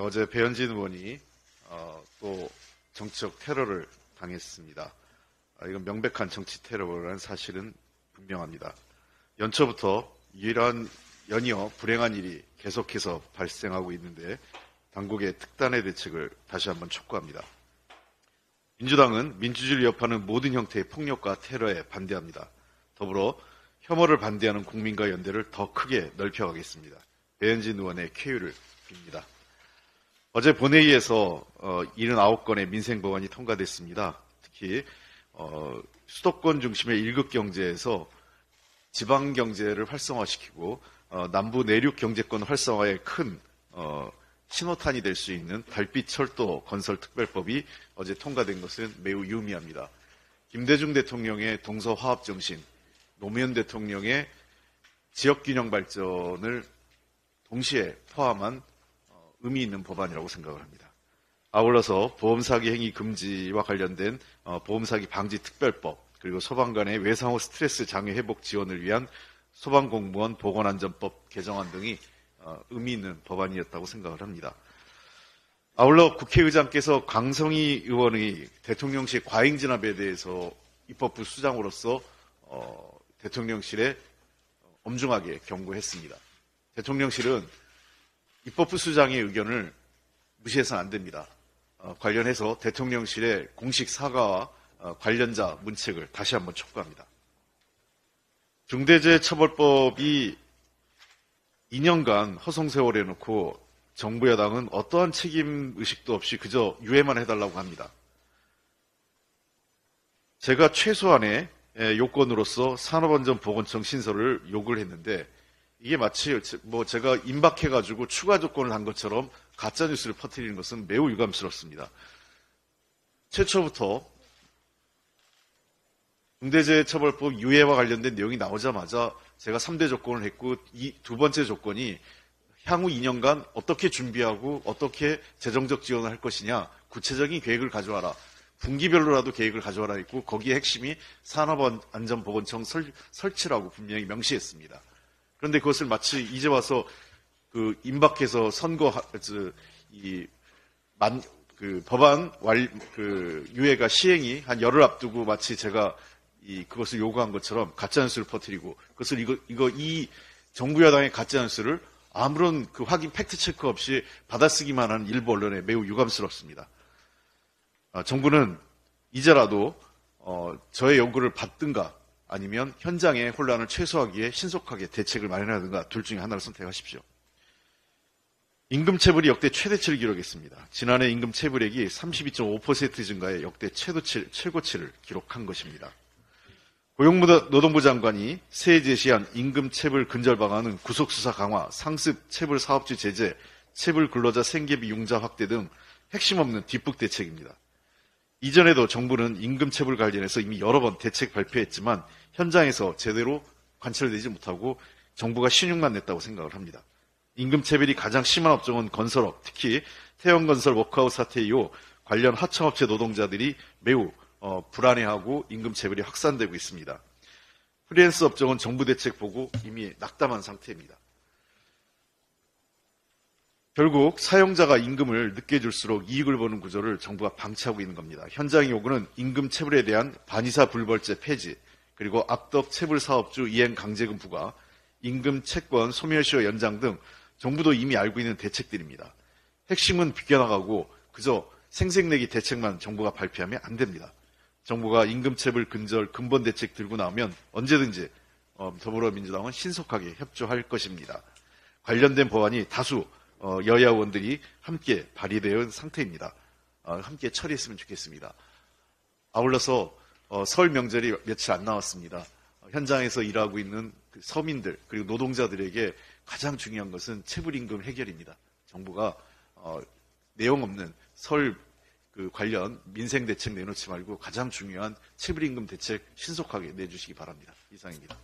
어제 배현진 의원이 또 정치적 테러를 당했습니다. 이건 명백한 정치 테러라는 사실은 분명합니다. 연초부터 연이어 불행한 일이 계속해서 발생하고 있는데 당국의 특단의 대책을 다시 한번 촉구합니다. 민주당은 민주주의를 위협하는 모든 형태의 폭력과 테러에 반대합니다. 더불어 혐오를 반대하는 국민과 연대를 더 크게 넓혀가겠습니다. 배현진 의원의 쾌유를 빕니다. 어제 본회의에서 79건의 민생법안이 통과됐습니다. 특히 수도권 중심의 1급 경제에서 지방 경제를 활성화시키고 남부 내륙 경제권 활성화에 큰 신호탄이 될 수 있는 달빛 철도 건설 특별법이 어제 통과된 것은 매우 유의미합니다. 김대중 대통령의 동서화합 정신, 노무현 대통령의 지역균형 발전을 동시에 포함한 의미 있는 법안이라고 생각을 합니다. 아울러서 보험사기 행위 금지와 관련된 보험사기 방지 특별법, 그리고 소방관의 외상후 스트레스 장애 회복 지원을 위한 소방공무원 보건안전법 개정안 등이 의미 있는 법안이었다고 생각을 합니다. 아울러 국회의장께서 강성희 의원의 대통령실 과잉 진압에 대해서 입법부 수장으로서 대통령실에 엄중하게 경고했습니다. 대통령실은 입법부 수장의 의견을 무시해서는 안 됩니다. 관련해서 대통령실의 공식 사과와 관련자 문책을 다시 한번 촉구합니다. 중대재해처벌법이 2년간 허송세월에 놓고 정부 여당은 어떠한 책임의식도 없이 그저 유예만 해달라고 합니다. 제가 최소한의 요건으로서 산업안전보건청 신설을 요구를 했는데 이게 마치 제가 임박해가지고 추가 조건을 한 것처럼 가짜뉴스를 퍼뜨리는 것은 매우 유감스럽습니다. 최초부터 중대재해처벌법 유예와 관련된 내용이 나오자마자 제가 3대 조건을 했고 이 두 번째 조건이 향후 2년간 어떻게 준비하고 어떻게 재정적 지원을 할 것이냐 구체적인 계획을 가져와라. 분기별로라도 계획을 가져와라 했고 거기에 핵심이 산업안전보건청 설치라고 분명히 명시했습니다. 그런데 그것을 마치 이제 와서 임박해서 법안 유예가 시행이 한 열흘 앞두고 마치 제가 그것을 요구한 것처럼 가짜뉴스를 퍼뜨리고 그것을 이 정부 여당의 가짜뉴스를 아무런 확인 팩트 체크 없이 받아쓰기만 하는 일부 언론에 매우 유감스럽습니다. 정부는 이제라도 저의 요구를 받든가 아니면 현장의 혼란을 최소화하기에 신속하게 대책을 마련하든가 둘 중에 하나를 선택하십시오. 임금체불이 역대 최대치를 기록했습니다. 지난해 임금체불액이 32.5% 증가해 역대 최고치를 기록한 것입니다. 고용노동부 장관이 새해 제시한 임금체불 근절 방안은 구속수사 강화, 상습 체불 사업주 제재, 체불 근로자 생계비 융자 확대 등 핵심 없는 뒷북 대책입니다. 이전에도 정부는 임금체불 관련해서 이미 여러 번 대책 발표했지만 현장에서 제대로 관철되지 못하고 정부가 신용만 냈다고 생각을 합니다. 임금체불이 가장 심한 업종은 건설업, 특히 태형건설 워크아웃 사태 이후 관련 하청업체 노동자들이 매우 불안해하고 임금체불이 확산되고 있습니다. 프리랜서 업종은 정부 대책 보고 이미 낙담한 상태입니다. 결국 사용자가 임금을 늦게 줄수록 이익을 보는 구조를 정부가 방치하고 있는 겁니다. 현장의 요구는 임금 체불에 대한 반의사 불벌죄 폐지, 그리고 악덕 체불 사업주 이행 강제금 부과, 임금 채권 소멸시효 연장 등 정부도 이미 알고 있는 대책들입니다. 핵심은 비껴나가고 그저 생색내기 대책만 정부가 발표하면 안 됩니다. 정부가 임금체불 근절 근본 대책 들고 나오면 언제든지 더불어민주당은 신속하게 협조할 것입니다. 관련된 법안이 다수 여야 의원들이 함께 발의되어 있는 상태입니다. 함께 처리했으면 좋겠습니다. 아울러서 설 명절이 며칠 안 남았습니다. 현장에서 일하고 있는 서민들 그리고 노동자들에게 가장 중요한 것은 체불임금 해결입니다. 정부가 내용 없는 설 관련 민생 대책 내놓지 말고 가장 중요한 체불임금 대책 신속하게 내주시기 바랍니다. 이상입니다.